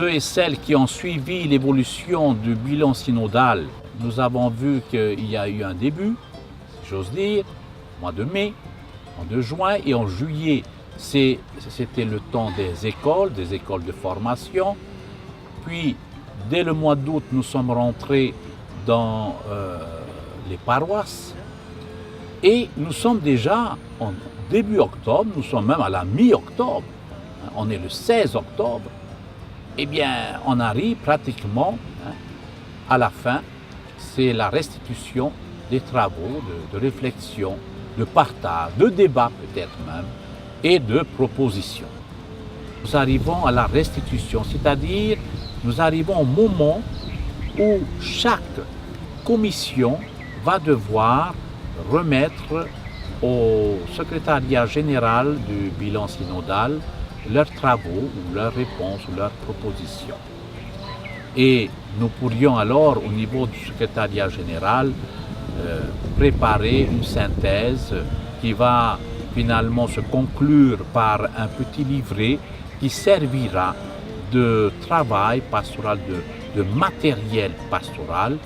ceux et celles qui ont suivi l'évolution du bilan synodal, nous avons vu qu'il y a eu un début, si j'ose dire, au mois de mai, en 2 juin et en juillet, c'était le temps des écoles de formation. Puis, dès le mois d'août, nous sommes rentrés dans les paroisses et nous sommes déjà en début octobre, nous sommes même à la mi-octobre, on est le 16 octobre, eh bien, on arrive pratiquement à la fin, c'est la restitution des travaux de réflexion, de partage, de débat peut-être même, et de propositions. Nous arrivons à la restitution, c'est-à-dire nous arrivons au moment où chaque commission va devoir remettre au secrétariat général du bilan synodal leurs travaux, ou leurs réponses, ou leurs propositions. Et nous pourrions alors, au niveau du secrétariat général, préparer une synthèse qui va finalement se conclure par un petit livret qui servira de travail pastoral, de matériel pastoral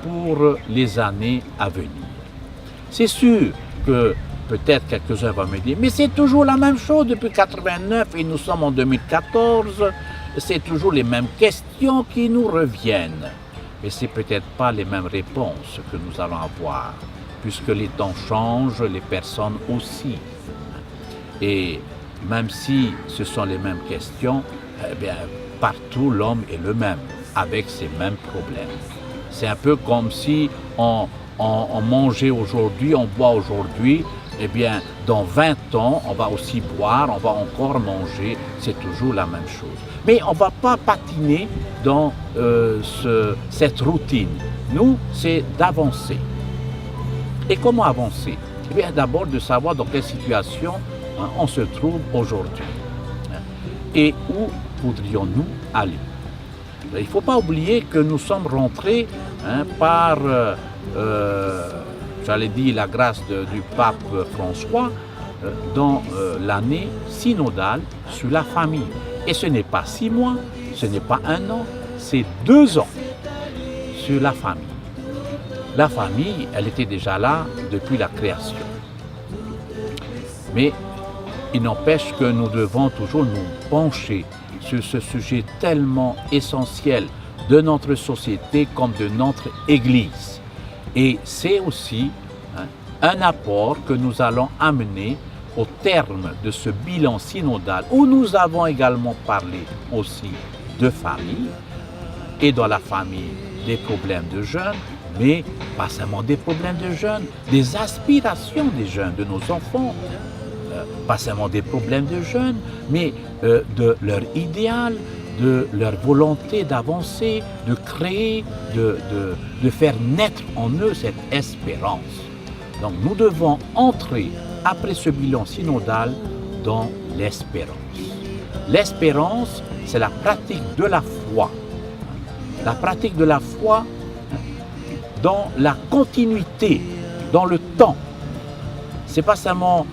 pour les années à venir. C'est sûr que peut-être quelques-uns vont me dire, mais c'est toujours la même chose depuis 89 et nous sommes en 2014, c'est toujours les mêmes questions qui nous reviennent. Mais ce n'est peut-être pas les mêmes réponses que nous allons avoir, puisque les temps changent, les personnes aussi. Et même si ce sont les mêmes questions, eh bien, partout l'homme est le même, avec ses mêmes problèmes. C'est un peu comme si on mangeait aujourd'hui, on boit aujourd'hui, eh bien, dans 20 ans, on va aussi boire, on va encore manger, c'est toujours la même chose. Mais on ne va pas patiner dans cette routine. Nous, c'est d'avancer. Et comment avancer? Eh bien, d'abord de savoir dans quelle situation on se trouve aujourd'hui. Et où voudrions-nous aller? Il ne faut pas oublier que nous sommes rentrés par, j'allais dire, la grâce du pape François dans l'année synodale sur la famille. Et ce n'est pas 6 mois, ce n'est pas 1 an, c'est 2 ans sur la famille. La famille, elle était déjà là depuis la création. Mais il n'empêche que nous devons toujours nous pencher sur ce sujet tellement essentiel de notre société comme de notre Église. Et c'est aussi un apport que nous allons amener au terme de ce bilan synodal où nous avons également parlé aussi de famille et dans la famille des problèmes de jeunes, mais pas seulement des problèmes de jeunes, des aspirations des jeunes, de nos enfants, pas seulement des problèmes de jeunes, mais de leur idéal, de leur volonté d'avancer, de créer, de faire naître en eux cette espérance. Donc nous devons entrer, après ce bilan synodal, dans l'espérance. L'espérance, c'est la pratique de la foi. La pratique de la foi dans la continuité, dans le temps. Ce n'est pas seulement,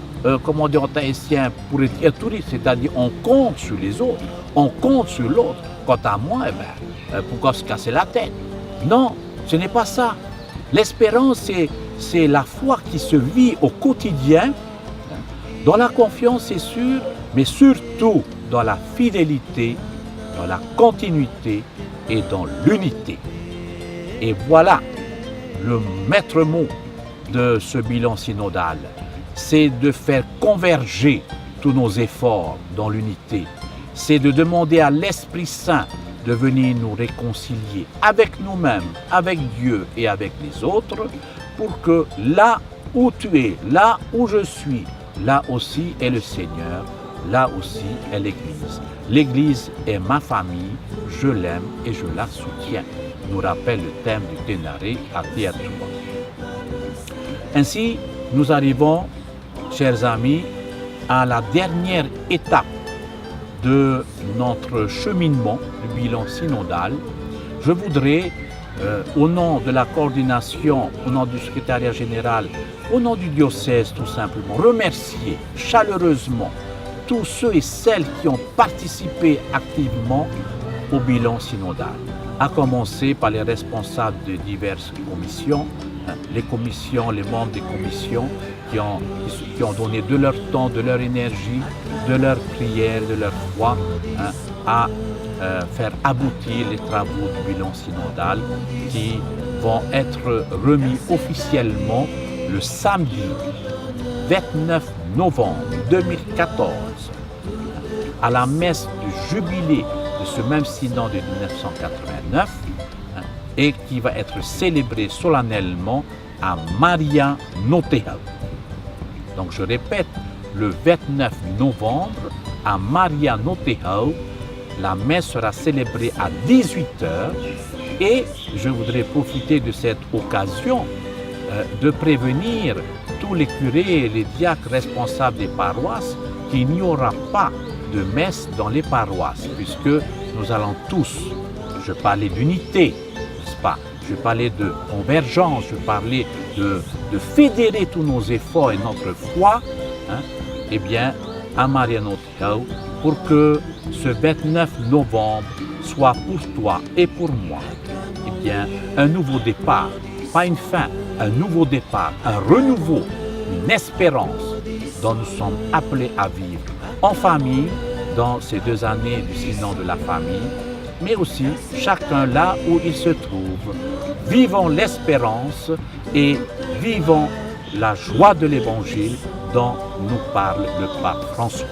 comme on dit en tahitien, pour être touriste, c'est-à-dire on compte sur les autres, on compte sur l'autre. Quant à moi, eh ben, pourquoi se casser la tête? Non, ce n'est pas ça. L'espérance, c'est la foi qui se vit au quotidien, dans la confiance, c'est sûr, mais surtout dans la fidélité, dans la continuité et dans l'unité. Et voilà le maître mot de ce bilan synodal, c'est de faire converger tous nos efforts dans l'unité. C'est de demander à l'Esprit Saint de venir nous réconcilier avec nous-mêmes, avec Dieu et avec les autres, pour que là où tu es, là où je suis, là aussi est le Seigneur, là aussi est l'Église. L'Église est ma famille, je l'aime et je la soutiens, nous rappelle le thème du Ténaré à Théâtre. Ainsi, nous arrivons, chers amis, à la dernière étape de notre cheminement du bilan synodal. Je voudrais, au nom de la coordination, au nom du secrétariat général, au nom du diocèse tout simplement, remercier chaleureusement tous ceux et celles qui ont participé activement au bilan synodal, à commencer par les responsables de diverses commissions, les commissions, les membres des commissions qui ont donné de leur temps, de leur énergie, de leur prière, de leur foi à faire aboutir les travaux du bilan synodal qui vont être remis officiellement le samedi 29 novembre 2014 à la messe du jubilé de ce même synode de 1989 et qui va être célébré solennellement à Maria Notehau. Donc je répète, le 29 novembre à Maria Notehau, la messe sera célébrée à 18h et je voudrais profiter de cette occasion de prévenir tous les curés et les diacres responsables des paroisses qu'il n'y aura pas de messe dans les paroisses puisque nous allons tous, je parlais d'unité, n'est-ce pas? Je parlais de convergence, je parlais de fédérer tous nos efforts et notre foi, eh bien, à Maria Notehau, pour que ce 29 novembre soit pour toi et pour moi, eh bien, un nouveau départ, pas une fin, un nouveau départ, un renouveau, une espérance dont nous sommes appelés à vivre en famille dans ces 2 années du synode de la famille, mais aussi chacun là où il se trouve. Vivons l'espérance et vivons la joie de l'Évangile dont nous parle le pape François.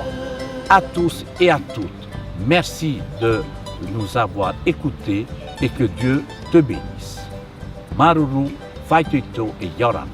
À tous et à toutes, merci de nous avoir écoutés et que Dieu te bénisse. Maruru, Faituito et Yorana.